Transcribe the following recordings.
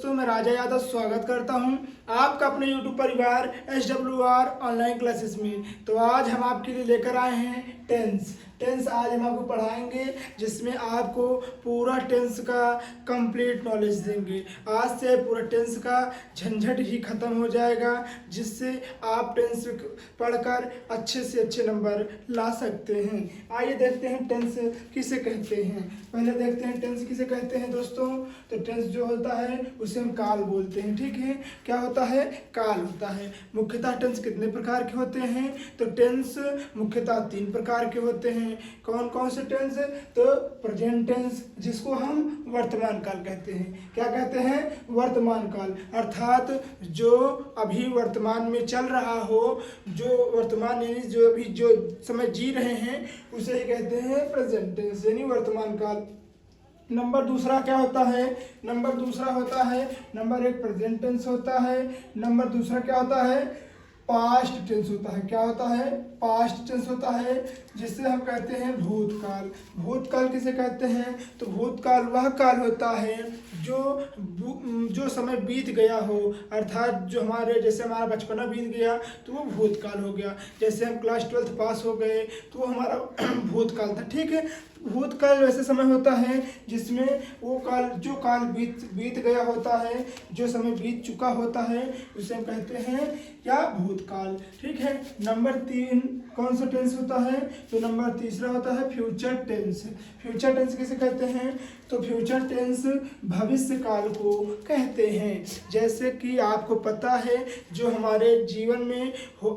दोस्तों मैं राजा यादव स्वागत करता हूं आपका अपने YouTube परिवार SWR ऑनलाइन क्लासेस में। तो आज हम आपके लिए लेकर आए हैं टेंस आज हम आपको पढ़ाएंगे जिसमें आपको पूरा टेंस का कंप्लीट नॉलेज देंगे। आज से पूरा टेंस का झंझट ही खत्म हो जाएगा, जिससे आप टेंस पढ़कर अच्छे से अच्छे नंबर ला सकते हैं। आइए देखते हैं टेंस किसे कहते हैं। पहले देखते हैं टेंस किसे कहते हैं दोस्तों। तो टेंस जो होता है उसे हम काल बोलते हैं। ठीक है, क्या होता है? काल होता है। मुख्यतः टेंस कितने प्रकार के होते हैं? तो टेंस मुख्यतः 3 प्रकार के होते हैं। कौन कौन से टेंस? तो प्रेजेंट टेंस, जिसको हम वर्तमान काल कहते हैं। क्या कहते हैं? वर्तमान काल, अर्थात जो अभी वर्तमान में चल रहा हो, जो वर्तमान यानी जो समय जी रहे हैं, उसे ही कहते हैं प्रेजेंट टेंस यानी वर्तमान काल। नंबर दूसरा क्या होता है? नंबर दूसरा होता है, नंबर 1 प्रेजेंट टेंस होता है। नंबर दूसरा क्या होता है? पास्ट टेंस होता है। क्या होता है? पास्ट टेंस होता है, जिसे हम कहते हैं भूतकाल। भूतकाल किसे कहते हैं? तो भूतकाल वह काल होता है जो समय बीत गया हो, अर्थात जो जैसे हमारा बचपना बीत गया तो वो भूतकाल हो गया। जैसे हम क्लास 12th पास हो गए तो वो हमारा भूतकाल था। ठीक है, भूतकाल वैसे समय होता है जिसमें वो जो काल बीत गया होता है, जो समय बीत चुका होता है, उसे हम कहते हैं क्या? भूतकाल। ठीक है। नंबर 3 कौन सा टेंस होता है? तो नंबर तीसरा होता है फ्यूचर टेंस। फ्यूचर टेंस किसे कहते हैं? तो फ्यूचर टेंस भविष्य काल को कहते हैं। जैसे कि आपको पता है जो हमारे जीवन में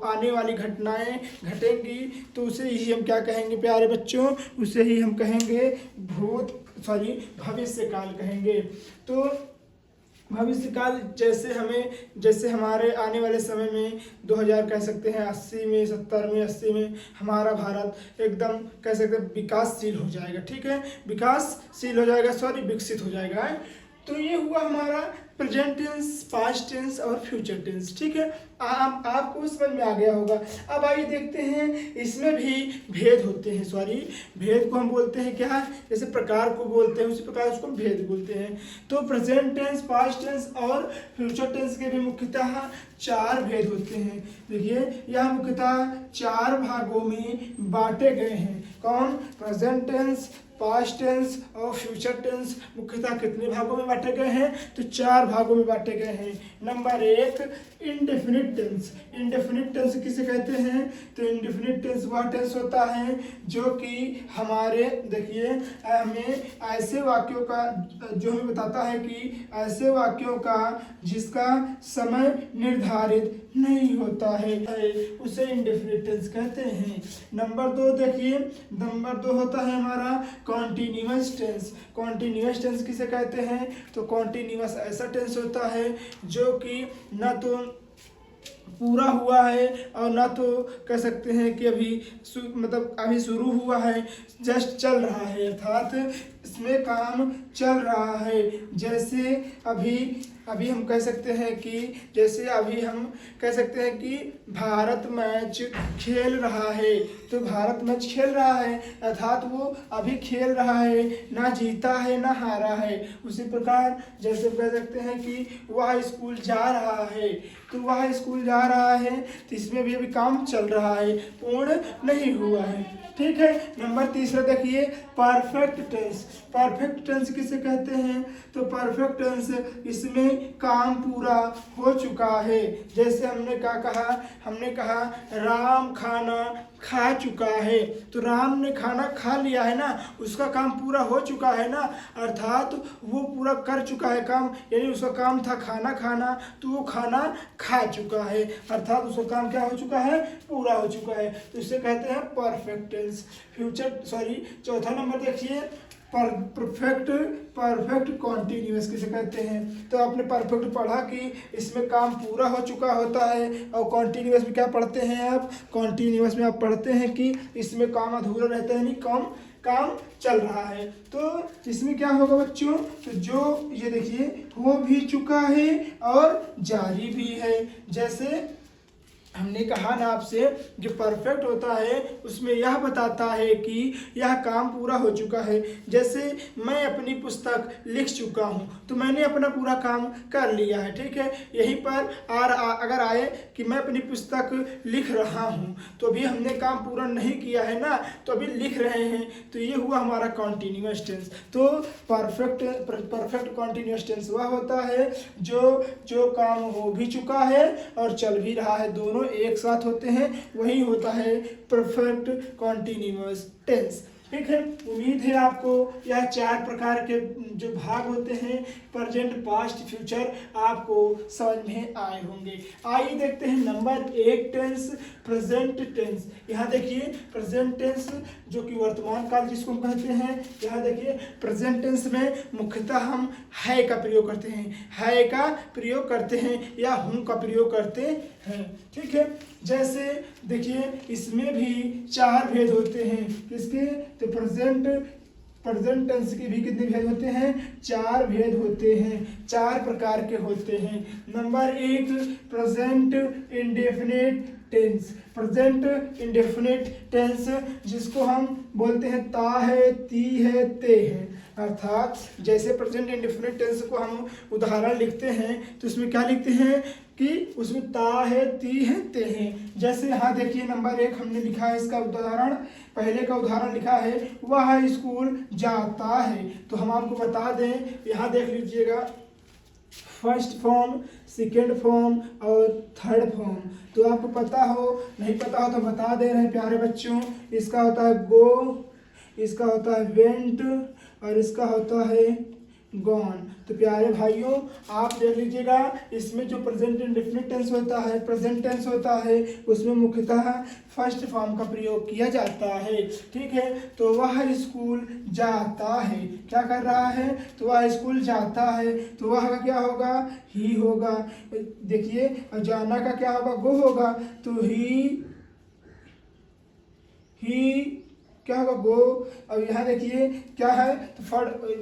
आने वाली घटनाएं घटेंगी, तो उसे ही हम क्या कहेंगे प्यारे बच्चों? उसे ही हम कहेंगे भविष्य काल कहेंगे। तो भविष्य काल जैसे हमारे आने वाले समय में 2000 कह सकते हैं 80 में 70 में 80 में हमारा भारत एकदम कह सकते हैं विकासशील हो जाएगा। ठीक है, विकासशील हो जाएगा, विकसित हो जाएगा। तो ये हुआ हमारा प्रेजेंट टेंस, पास्ट टेंस और फ्यूचर टेंस। ठीक है, आपको समझ में आ गया होगा। अब आइए देखते हैं, इसमें भी भेद होते हैं। भेद को हम बोलते हैं क्या? जैसे प्रकार को बोलते हैं, उसी प्रकार उसको भेद बोलते हैं। तो प्रेजेंट टेंस, पास्ट टेंस और फ्यूचर टेंस के भी मुख्यतः 4 भेद होते हैं। देखिए, यह मुख्यतः 4 भागों में बांटे गए हैं। कौन? प्रेजेंट टेंस, पास्ट टेंस और फ्यूचर टेंस मुख्यतः कितने भागों में बांटे गए हैं? तो 4 भागों में बांटे गए हैं। Number 1 indefinite tense. Indefinite tense किसे कहते हैं? तो इंडेफिनिट टेंस वह टेंस होता है जो कि हमारे हमें ऐसे वाक्यों का जो हमें बताता है कि ऐसे वाक्यों का जिसका समय निर्धारित नहीं होता है, उसे इंडेफिनिट टेंस कहते हैं। नंबर 2 देखिए, नंबर 2 होता है हमारा कॉन्टिन्यूअस टेंस। कॉन्टिन्यूअस टेंस किसे कहते हैं? तो कॉन्टिन्यूअस ऐसा टेंस होता है जो कि न तो पूरा हुआ है और ना तो कह सकते हैं कि अभी शुरू हुआ है, जस्ट चल रहा है, अर्थात इसमें काम चल रहा है। जैसे अभी हम कह सकते हैं कि भारत मैच खेल रहा है। तो भारत मैच खेल रहा है अर्थात वो अभी खेल रहा है, ना जीता है ना हारा है। उसी प्रकार जैसे कह सकते हैं कि वह स्कूल जा रहा है, तो वह स्कूल जा रहा है, तो इसमें भी अभी काम चल रहा है, पूर्ण नहीं हुआ है। ठीक है। नंबर 3 देखिए, परफेक्ट टेंस। परफेक्ट टेंस किसे कहते हैं? तो परफेक्ट टेंस इसमें काम पूरा हो चुका है। जैसे हमने कहा राम खाना खा चुका है, तो राम ने खाना खा लिया है ना, उसका काम पूरा हो चुका है ना, अर्थात वो पूरा कर चुका है काम, यानी उसका काम था खाना खाना, तो वो खाना खा चुका है, अर्थात उसका काम क्या हो चुका है? पूरा हो चुका है। तो इसे कहते हैं परफेक्ट टेंस। चौथा नंबर देखिए, परफेक्ट कॉन्टिन्यूअस किसे कहते हैं? तो आपने परफेक्ट पढ़ा कि इसमें काम पूरा हो चुका होता है, और कॉन्टिन्यूअस में क्या पढ़ते हैं आप? कॉन्टिन्यूअस में आप पढ़ते हैं कि इसमें काम अधूरा रहता है, यानी काम चल रहा है। तो इसमें क्या होगा बच्चों? तो जो ये देखिए, हो भी चुका है और जारी भी है। हमने कहा ना आपसे, जो परफेक्ट होता है उसमें यह बताता है कि यह काम पूरा हो चुका है। जैसे मैं अपनी पुस्तक लिख चुका हूँ, तो मैंने अपना पूरा काम कर लिया है, ठीक है। यहीं पर अगर आए कि मैं अपनी पुस्तक लिख रहा हूँ, तो अभी हमने काम पूरा नहीं किया है ना, तो अभी लिख रहे हैं, तो ये हुआ हमारा कॉन्टिन्यूअस टेंस। तो परफेक्ट कॉन्टिन्यूअस टेंस वह होता है जो काम हो भी चुका है और चल भी रहा है, दोनों एक साथ होते हैं, वही होता है परफेक्ट कॉन्टिन्यूअस टेंस। ठीक है, उम्मीद है आपको यह 4 प्रकार के जो भाग होते हैं प्रेजेंट, पास्ट, फ्यूचर, आपको समझ में आए होंगे। आइए देखते हैं नंबर 1 टेंस, प्रेजेंट टेंस। यहाँ देखिए प्रेजेंट टेंस जो कि वर्तमान काल जिसको हम कहते हैं। यहाँ देखिए प्रेजेंट टेंस में मुख्यतः हम है का प्रयोग करते हैं, है का प्रयोग करते हैं या हूँ का प्रयोग करते हैं। ठीक है, जैसे देखिए इसमें भी 4 भेद होते हैं। किसके? तो प्रेजेंट टेंस के भी कितने भेद होते हैं? 4 भेद होते हैं, 4 प्रकार के होते हैं। Number 1 present indefinite tense. Present indefinite tense जिसको हम बोलते हैं ता है, ती है, ते है। अर्थात जैसे प्रेजेंट इंडेफिनिट टेंस को हम उदाहरण लिखते हैं तो उसमें क्या लिखते हैं कि उसमें ता है, ती है, ते है। जैसे यहाँ देखिए नंबर 1 हमने लिखा है, इसका उदाहरण, पहले का उदाहरण लिखा है वह स्कूल जाता है। तो हम आपको बता दें, यहाँ देख लीजिएगा फर्स्ट फॉर्म, सेकेंड फॉर्म और थर्ड फॉर्म। तो आपको पता हो, नहीं पता हो तो बता दे रहे हैं प्यारे बच्चों। इसका होता है गो, इसका होता है वेंट और इसका होता है गॉन। तो प्यारे भाइयों आप देख लीजिएगा, इसमें जो प्रेजेंट इंडेफिनिट टेंस होता है, प्रेजेंट टेंस होता है, उसमें मुख्यतः फर्स्ट फॉर्म का प्रयोग किया जाता है। ठीक है, तो वह स्कूल जाता है, क्या कर रहा है? तो वह स्कूल जाता है, तो वह का क्या होगा? ही होगा। देखिए जाना का क्या होगा? गो होगा। तो ही क्या होगा? गो। और यहाँ देखिए क्या है, तो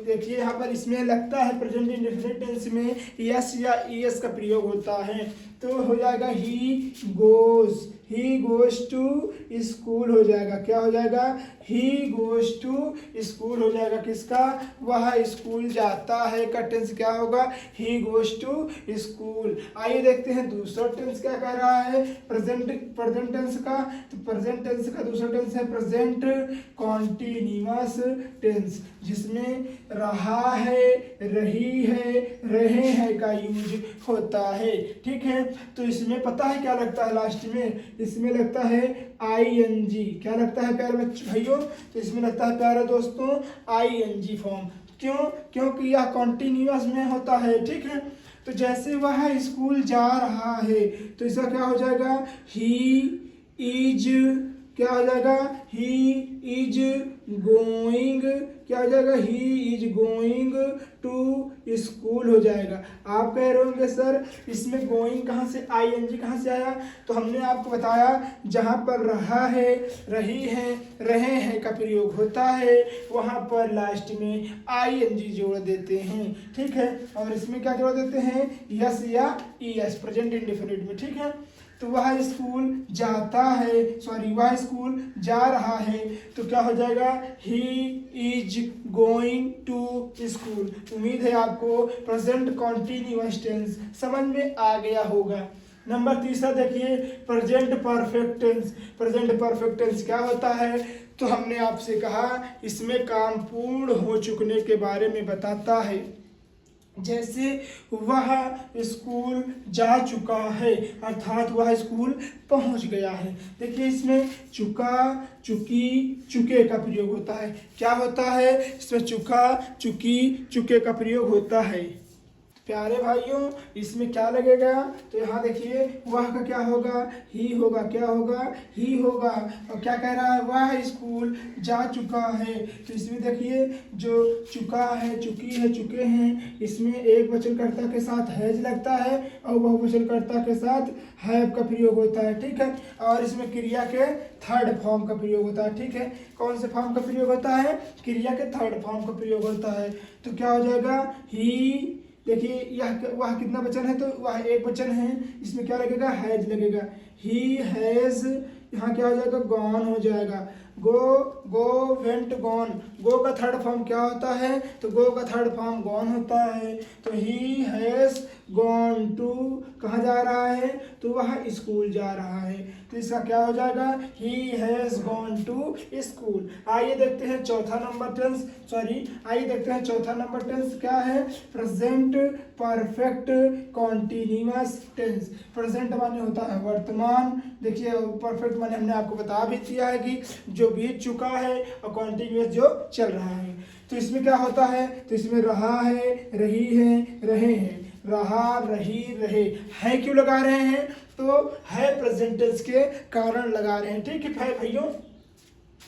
देखिए यहाँ पर इसमें लगता है प्रेजेंट इंडेफिनिट टेंस में यस या ईएस का प्रयोग होता है, तो हो जाएगा ही गोज टू स्कूल हो जाएगा। क्या हो जाएगा? ही गोज टू स्कूल हो जाएगा। किसका? वह स्कूल जाता है का टेंस क्या होगा? He goes to school. आइए देखते हैं दूसरा टेंस क्या कह रहा है प्रेजेंट टेंस का। तो प्रेजेंट टेंस का दूसरा टेंस है प्रेजेंट कॉन्टिन्यूअस टेंस, जिसमें रहा है, रही है, रहे हैं का यूज होता है। ठीक है, तो इसमें पता है क्या लगता है? लास्ट में इसमें लगता है आईएनजी। क्या लगता है प्यारे बच्चों भाइयों? तो इसमें लगता है प्यारे दोस्तों आईएनजी फॉर्म। क्यों? क्योंकि यह कॉन्टिन्यूअस में होता है। ठीक है, तो जैसे वह स्कूल जा रहा है तो इसका क्या हो जाएगा? ही इज, क्या हो जाएगा? ही इज गोइंग, क्या हो जाएगा? He is going to school हो जाएगा। आप कह रहे होंगे सर इसमें गोइंग कहाँ से, आईएनजी कहाँ से आया? तो हमने आपको बताया जहाँ पर रहा है, रही है, रहे हैं का प्रयोग होता है वहाँ पर लास्ट में आईएनजी जोड़ देते हैं। ठीक है, और इसमें क्या जोड़ देते हैं? यस या ईएस प्रेजेंट इंडेफिनिट में। ठीक है, तो वह स्कूल जाता है, वह स्कूल जा रहा है, तो क्या हो जाएगा? He is going to school. उम्मीद है आपको प्रेजेंट कॉन्टिन्यूअस टेंस समझ में आ गया होगा। नंबर 3 देखिए present perfect tense. Present perfect tense क्या होता है? तो हमने आपसे कहा इसमें काम पूर्ण हो चुकने के बारे में बताता है। जैसे वह स्कूल जा चुका है, अर्थात वह स्कूल पहुंच गया है। देखिए इसमें चुका, चुकी, चुके का प्रयोग होता है। क्या होता है इसमें? चुका, चुकी, चुके का प्रयोग होता है। प्यारे भाइयों इसमें क्या लगेगा? तो यहाँ देखिए वह का क्या होगा? ही होगा। क्या होगा? ही होगा। और क्या कह रहा है? वह स्कूल जा चुका है, तो इसमें देखिए जो चुका है, चुकी है, चुके हैं, इसमें एक वचनकर्ता के साथ हैज लगता है और बहुवचनकर्ता के साथ हैव का प्रयोग होता है। ठीक है, और इसमें क्रिया के थर्ड फॉर्म का प्रयोग होता है। ठीक है, कौन से फॉर्म का प्रयोग होता है? क्रिया के थर्ड फॉर्म का प्रयोग होता है। तो क्या हो जाएगा? ही देखिए वह कितना वचन है, तो वह एक वचन है, इसमें क्या लगेगा, हैज लगेगा। ही हैज, यहाँ क्या हो जाएगा, गॉन हो जाएगा। गो वेंट गॉन, गो का थर्ड फॉर्म क्या होता है, तो गो का थर्ड फॉर्म गॉन होता है। तो ही हैज गॉन टू, कहाँ जा रहा है, तो वह स्कूल जा रहा है, तो इसका क्या हो जाएगा, he has gone to school. आइए देखते हैं चौथा नंबर टेंस, आइए देखते हैं चौथा नंबर टेंस क्या है, present perfect continuous tense. Present माने होता है वर्तमान, देखिए परफेक्ट माने हमने आपको बता भी दिया है कि जो बीत चुका है, और कॉन्टिन्यूअस जो चल रहा है। तो इसमें क्या होता है, तो इसमें रहा है, रही है, रहे हैं, रहा, रही, रहे। है क्यों लगा रहे हैं, तो है प्रेजेंट टेंस के कारण लगा रहे हैं, ठीक है भाइयों।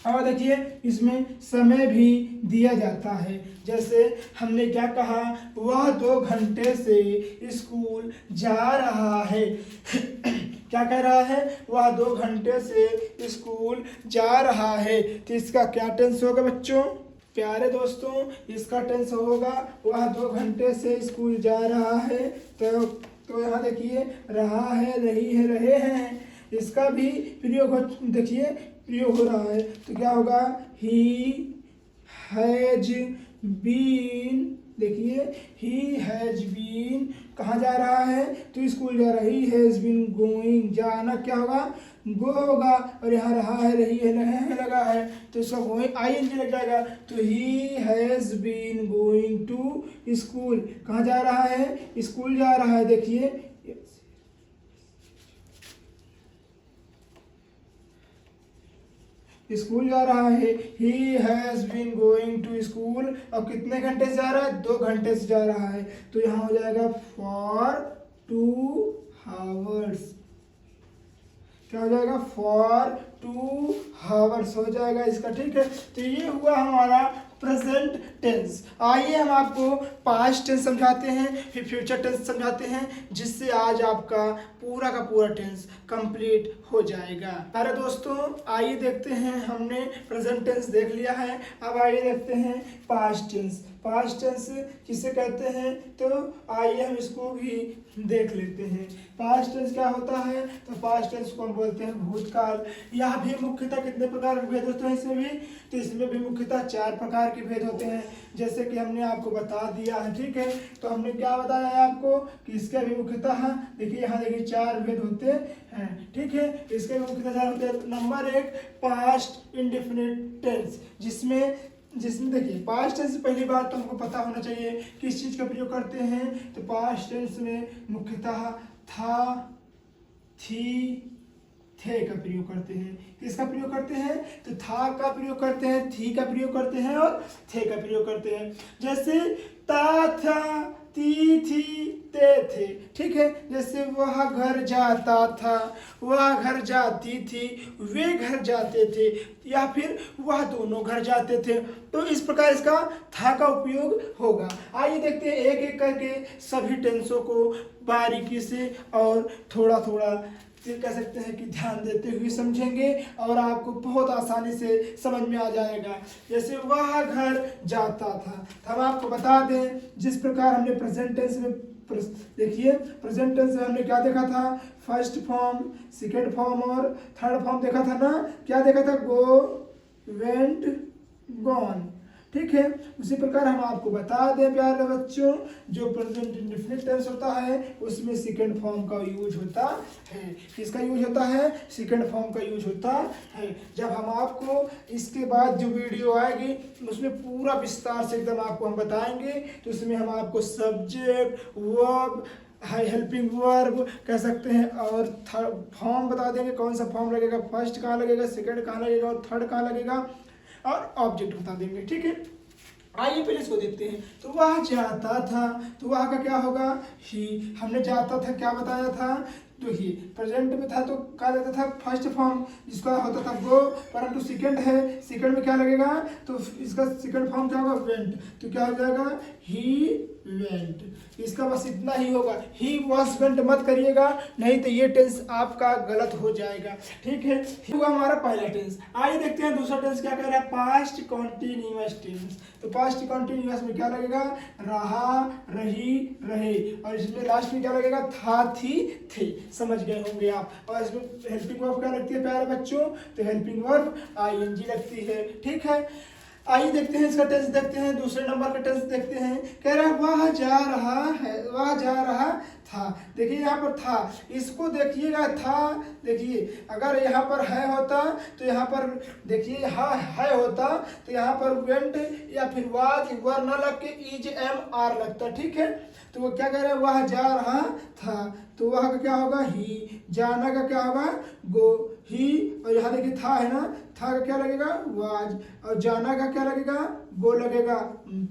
और देखिए इसमें समय भी दिया जाता है, जैसे हमने क्या कहा, वह 2 घंटे से स्कूल जा रहा है। क्या कह रहा है, वह 2 घंटे से स्कूल जा रहा है, तो इसका क्या टेंस होगा बच्चों, प्यारे दोस्तों, इसका टेंस होगा वह 2 घंटे से स्कूल जा रहा है। तो यहाँ देखिए रहा है, रही है, रहे हैं, इसका भी प्रयोग हो, देखिए प्रयोग हो रहा है, तो क्या होगा, ही हैज बीन, देखिए ही हैज बीन, कहाँ जा रहा है, तो स्कूल जा रहा है। ही हैज बीन गोइंग, जाना क्या होगा, गो होगा, और यहाँ रहा है, रही है, रहे हैं लगा है, तो इसका गोइंग आईएनजी लग जाएगा। तो he has been going to school, कहाँ जा रहा है, स्कूल जा रहा है, देखिए स्कूल जा रहा है। He has been going to school, और कितने घंटे से जा रहा है, 2 घंटे से जा रहा है, तो यहाँ हो जाएगा फॉर 2 आवर्स, क्या हो जाएगा, फॉर 2 आवर्स हो जाएगा इसका, ठीक है। तो ये हुआ हमारा प्रेजेंट टेंस। आइए हम आपको पास्ट टेंस समझाते हैं, फिर फ्यूचर टेंस समझाते हैं, जिससे आज आपका पूरा का पूरा टेंस कंप्लीट हो जाएगा। अरे दोस्तों आइए देखते हैं, हमने प्रेजेंट टेंस देख लिया है, अब आइए देखते हैं पास्ट टेंस। पास्ट टेंस किसे कहते हैं, तो आइए हम इसको भी देख लेते हैं। पास्ट टेंस क्या होता है, तो पास्ट टेंस को हम बोलते हैं भूतकाल। यह भी मुख्यतः कितने प्रकार के भेद होते हैं इसमें भी, तो इसमें भी मुख्यतः 4 प्रकार के भेद होते हैं, जैसे कि हमने आपको बता दिया है, ठीक है। तो हमने क्या बताया है आपको कि इसके भी मुख्यतः, देखिए यहाँ देखिए 4 भेद होते हैं, ठीक है। इसके भी मुख्यतः 4 होते हैं। नंबर 1 पास्ट इंडेफिनिट टेंस, जिसमें देखिए पास्ट टेंस पहली बार तो हमको पता होना चाहिए किस चीज़ का प्रयोग करते हैं, तो पास्ट टेंस में मुख्यतः था, थी, थे का प्रयोग करते हैं। किसका प्रयोग करते हैं, तो था का प्रयोग करते हैं, थी का प्रयोग करते हैं, और थे का प्रयोग करते हैं। जैसे ता, था, ती, थी, ते, थे, ठीक है। जैसे वह घर जाता था, वह घर जाती थी, वे घर जाते थे, या फिर वह दोनों घर जाते थे, तो इस प्रकार इसका था का उपयोग होगा। आइए देखते हैं एक एक करके सभी टेंसों को बारीकी से और थोड़ा थोड़ा कह सकते हैं कि ध्यान देते हुए समझेंगे, और आपको बहुत आसानी से समझ में आ जाएगा। जैसे वह घर जाता था, हम आपको बता दें जिस प्रकार हमने प्रेजेंट टेंस में, देखिए प्रेजेंट टेंस में हमने क्या देखा था, फर्स्ट फॉर्म, सेकंड फॉर्म और थर्ड फॉर्म देखा था ना, क्या देखा था, गो, वेंट, गॉन, ठीक है। उसी प्रकार हम आपको बता दें प्यारे बच्चों, जो प्रेजेंट इंडेफिनिट टेंस होता है उसमें सेकंड फॉर्म का यूज होता है। किसका यूज होता है, सेकंड फॉर्म का यूज होता है। जब हम आपको इसके बाद जो वीडियो आएगी उसमें पूरा विस्तार से एकदम आपको हम बताएंगे, तो उसमें हम आपको सब्जेक्ट, वर्ब, हेल्पिंग वर्ब कह सकते हैं, और फॉर्म बता देंगे कौन सा फॉर्म लगेगा, फर्स्ट कहाँ लगेगा, सेकंड कहाँ लगेगा, और थर्ड कहाँ लगेगा, और ऑब्जेक्ट बता देंगे, ठीक है। आइए पहले इसको देखते हैं। तो वह जाता था, तो वह का क्या होगा, ही। हमने जाता था क्या बताया था, तो ही। प्रेजेंट में था तो क्या देता था, फर्स्ट फॉर्म, जिसका होता था गो, परंतु सेकंड है, सेकंड में क्या लगेगा, तो इसका सेकंड फॉर्म क्या होगा, वेंट, तो क्या हो जाएगा, ही वेंट। इसका बस इतना ही होगा, ही वॉज वेंट मत करिएगा, नहीं तो ये टेंस आपका गलत हो जाएगा। ठीक है, हुआ हमारा पहला टेंस। आइए देखते हैं दूसरा टेंस क्या कह रहा है, पास्ट कॉन्टिन्यूअस टेंस। तो पास्ट कॉन्टिन्यूअस में क्या लगेगा, रहा, रही, रहे, और इसमें लास्ट में क्या लगेगा, था, थी, थे। समझ गए होंगे आप। और इसमें हेल्पिंग वर्ब क्या लगती है प्यारे बच्चों, तो हेल्पिंग वर्ब आईएनजी लगती है। ठीक है, आइए देखते हैं इसका टेंस, देखते हैं दूसरे नंबर का टेंस देखते हैं। कह रहा है वह जा रहा है, वह जा रहा था। देखिए यहाँ पर था, इसको देखिएगा, था देखिए, अगर यहाँ पर है होता तो यहाँ पर देखिए हाँ है होता तो यहाँ पर वेंट या फिर वाज वर न लग के इज एम आर लगता। ठीक है, तो वो क्या कह रहा है, वह जा रहा था, तो वह का क्या होगा, ही। जाना का क्या होगा, गो, ही। और यहाँ देखिए था है ना, था का क्या लगेगा, वाज, और जाना का क्या लगेगा, गो लगेगा।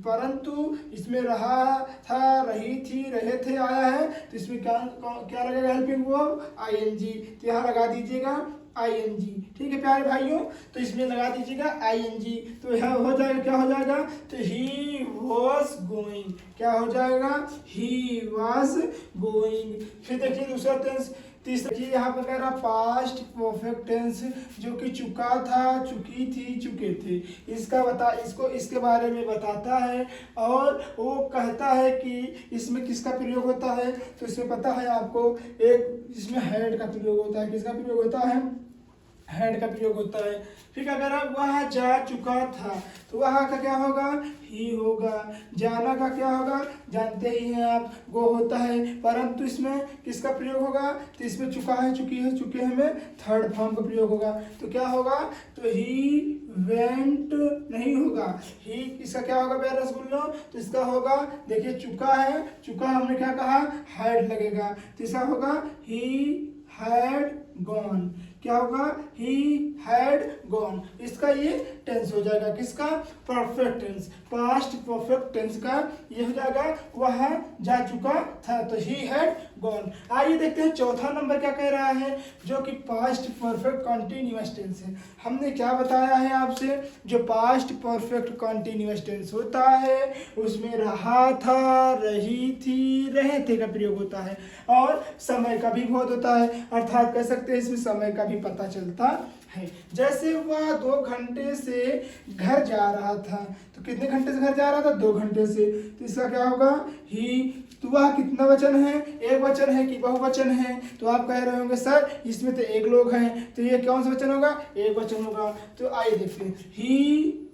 परंतु इसमें रहा था, रही थी, रहे थे आया है, तो इसमें क्या क्या लगेगा, हेल्पिंग वर्ब आईएनजी। तो यहाँ लगा दीजिएगा आईएनजी। ठीक है प्यारे भाइयों, तो इसमें लगा दीजिएगा आईएनजी। तो यह हो जाएगा, क्या हो जाएगा, तो ही वॉज गोइंग, क्या हो जाएगा, ही वॉज गोइंग। फिर देखिए दूसरा टेंस, तीसरा यहाँ पर कह रहा पास्ट परफेक्ट टेंस, जो कि चुका था, चुकी थी, चुके थे। इसको इसके बारे में बताता है, और वो कहता है कि इसमें किसका प्रयोग होता है, तो इसमें पता है आपको, एक इसमें हैड का प्रयोग होता है। किसका प्रयोग होता है, हैड का प्रयोग होता है। फिर अगर आप वह जा चुका था, तो वह का क्या होगा, ही होगा। जाना का क्या होगा, जानते ही हैं आप, गो होता है। परंतु इसमें किसका प्रयोग होगा, तो इसमें चुका है, चुकी है, चुके हैं में थर्ड फॉर्म का प्रयोग होगा। तो क्या होगा, तो ही वेंट नहीं होगा, ही इसका क्या होगा प्यारे रसगुल्लो, तो इसका होगा देखिए चुका है, चुका हमने क्या कहा, हैड लगेगा, तो इसका होगा ही हैड गॉन। क्या होगा, ही हैड गॉन। इसका ये टेंस हो जाएगा, किसका, perfect tense, past perfect tense का ये हो जाएगा, वह जा चुका था, तो ही हैड गॉन। आइए देखते हैं चौथा नंबर क्या कह रहा है, जो कि पास्ट परफेक्ट कॉन्टिन्यूअस टेंस है। हमने क्या बताया है आपसे, जो पास्ट परफेक्ट कॉन्टिन्यूअस टेंस होता है उसमें रहा था, रही थी, रहे थे का प्रयोग होता है, और समय का भी बहुत होता है, अर्थात कह सकते हैं इसमें समय का भी पता चलता है। जैसे वह 2 घंटे से घर जा रहा था, तो कितने घंटे से घर जा रहा था, 2 घंटे से, तो इसका क्या होगा, ही। तो वह कितना वचन है, एक वचन है कि बहुवचन है, तो आप कह रहे होंगे सर इसमें तो एक लोग हैं, तो ये कौन सा वचन होगा, एक वचन होगा। तो आइए देखते हैं, ही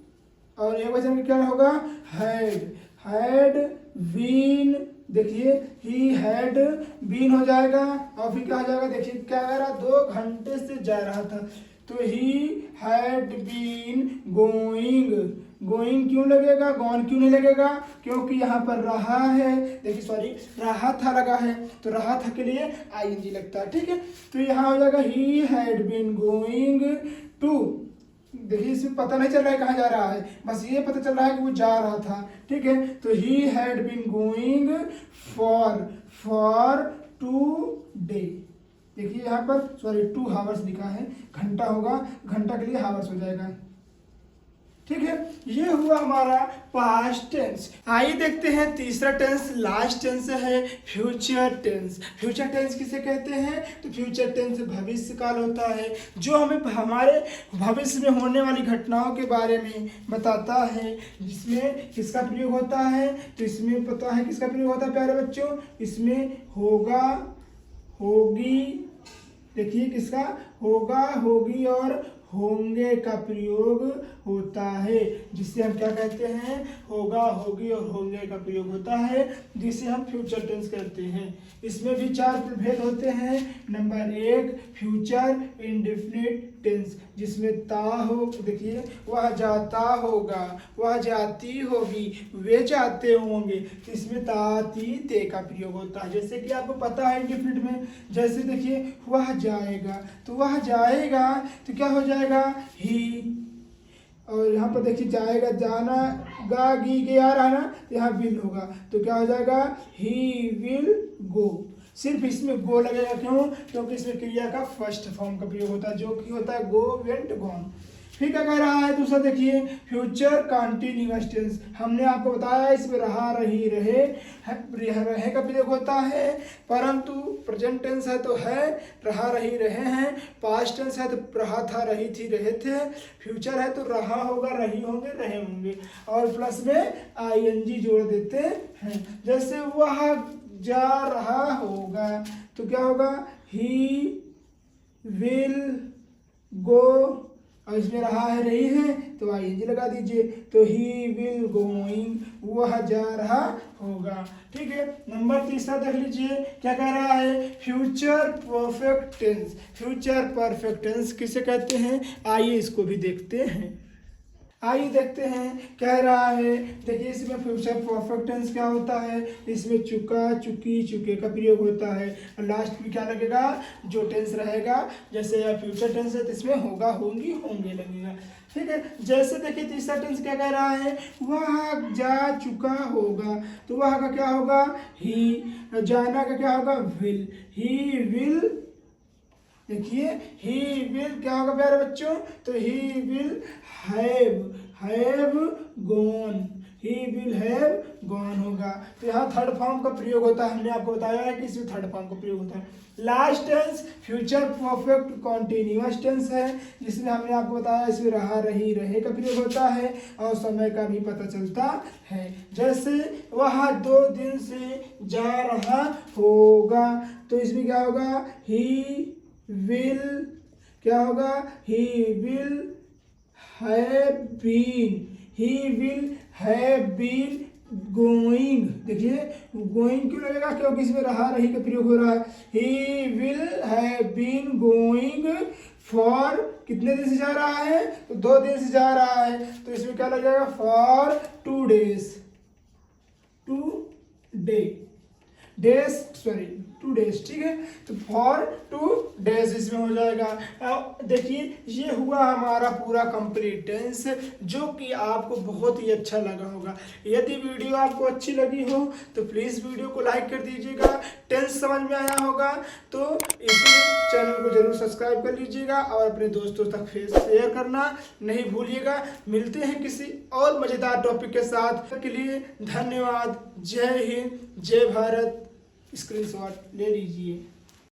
और एक वचन में क्या होगा, हैड, हैड बीन। देखिए ही हैड बीन हो जाएगा, और फिर क्या हो जाएगा, देखिए क्या कह रहा, 2 घंटे से जा रहा था, तो he had been going. Going क्यों लगेगा, गॉन क्यों नहीं लगेगा, क्योंकि यहाँ पर रहा है, देखिए सॉरी रहा था लगा है, तो रहा था के लिए आईएनजी लगता है। ठीक है, तो यहाँ हो जाएगा he had been going to. देखिए इसमें पता नहीं चल रहा है कहाँ जा रहा है, बस ये पता चल रहा है कि वो जा रहा था। ठीक है, तो he had been going for 2 day. देखिए यहाँ पर सॉरी 2 हावर्स लिखा है, घंटा होगा, घंटा के लिए हावर्स हो जाएगा। ठीक है, ये हुआ हमारा पास्ट टेंस। आइए देखते हैं तीसरा टेंस, लास्ट टेंस है फ्यूचर टेंस। फ्यूचर टेंस किसे कहते हैं, तो फ्यूचर टेंस भविष्य काल होता है, जो हमें हमारे भविष्य में होने वाली घटनाओं के बारे में बताता है। जिसमें किसका प्रयोग होता है, तो इसमें पता है किसका प्रयोग होता है प्यारे बच्चों, इसमें होगा, होगी, देखिए किसका, होगा, होगी और होंगे का प्रयोग होता है, जिससे हम क्या कहते हैं, होगा, होगी और होंगे का प्रयोग होता है, जिसे हम फ्यूचर टेंस कहते हैं। इसमें भी 4 प्रभेद होते हैं। नंबर 1 फ्यूचर इंडेफिनिट टेंस, जिसमें ता हो, देखिए वह जाता होगा, वह जाती होगी, वे जाते होंगे, इसमें ता, ती, ते का प्रयोग होता है। जैसे कि आपको पता है इंडेफिनिट में, जैसे देखिए वह जाएगा, तो वह जाएगा तो क्या हो जाएगा, ही। और यहाँ पर देखिए जाएगा, जाना, गा, गी, गे आ रहा है ना, यहाँ विल होगा, तो क्या हो जाएगा, ही विल गो। सिर्फ इसमें गो लगेगा, क्यों, क्योंकि इसमें क्रिया का फर्स्ट फॉर्म का प्रयोग होता है, जो कि होता है गो, वेंट, गॉन। फिर क्या कह रहा है दूसरा, देखिए फ्यूचर कंटिन्यूअस टेंस। हमने आपको बताया इसमें रहा रही रहे का प्रयोग होता है, परंतु प्रेजेंट टेंस है तो है, रहा रही रहे हैं, पास्ट टेंस है तो रहा था रही थी रहे थे, फ्यूचर है तो रहा होगा रही होंगे रहे होंगे, और प्लस में आईएनजी जोड़ देते हैं। जैसे वह जा रहा होगा तो क्या होगा, ही विल गो, और इसमें रहा है रही है तो आईएनजी लगा दीजिए, तो ही विल गोइंग, वह जा रहा होगा। ठीक है, नंबर तीसरा देख लीजिए क्या कह रहा है, future perfect tense. Future perfect tense किसे कहते हैं, आइए इसको भी देखते हैं। आइए देखते हैं कह रहा है, देखिए इसमें फ्यूचर परफेक्ट टेंस क्या होता है, इसमें चुका चुकी चुके का प्रयोग होता है, और लास्ट में क्या लगेगा, जो टेंस रहेगा, जैसे फ्यूचर टेंस है तो इसमें होगा होंगी होंगे लगेगा। ठीक है, जैसे देखिए तीसरा टेंस क्या कह रहा है, वह जा चुका होगा तो वह का क्या होगा, ही, जाना का क्या होगा, विल, ही विल, देखिए ही विल क्या होगा प्यारे बच्चों, तो ही will have gone, he will have gone होगा। तो यहाँ थर्ड फॉर्म का प्रयोग होता है, हमने आपको बताया है कि इसमें थर्ड फॉर्म का प्रयोग होता है। Last tense future perfect continuous tense है, जिसमें हमने आपको बताया इसमें रहा रही रहे का प्रयोग होता है और समय का भी पता चलता है। जैसे वह 2 दिन से जा रहा होगा तो इसमें क्या होगा, ही विल क्या होगा, he will have been, he will have been going. देखिए गोइंग क्यों लगेगा, क्योंकि इसमें रहा रही का प्रयोग हो रहा है। He will have been going for, कितने दिन से जा रहा है, तो 2 दिन से जा रहा है, तो इसमें क्या लगेगा, फॉर 2 days, 2 days, ठीक है, तो फॉर 2 days इसमें हो जाएगा। अब देखिए ये हुआ हमारा पूरा कंप्लीट टेंस, जो कि आपको बहुत ही अच्छा लगा होगा। यदि वीडियो आपको अच्छी लगी हो तो प्लीज़ वीडियो को लाइक कर दीजिएगा, टेंस समझ में आया होगा तो इस चैनल को जरूर सब्सक्राइब कर लीजिएगा और अपने दोस्तों तक शेयर करना नहीं भूलिएगा। मिलते हैं किसी और मज़ेदार टॉपिक के साथ, के लिए धन्यवाद। जय हिंद, जय भारत। स्क्रीनशॉट ले लीजिए।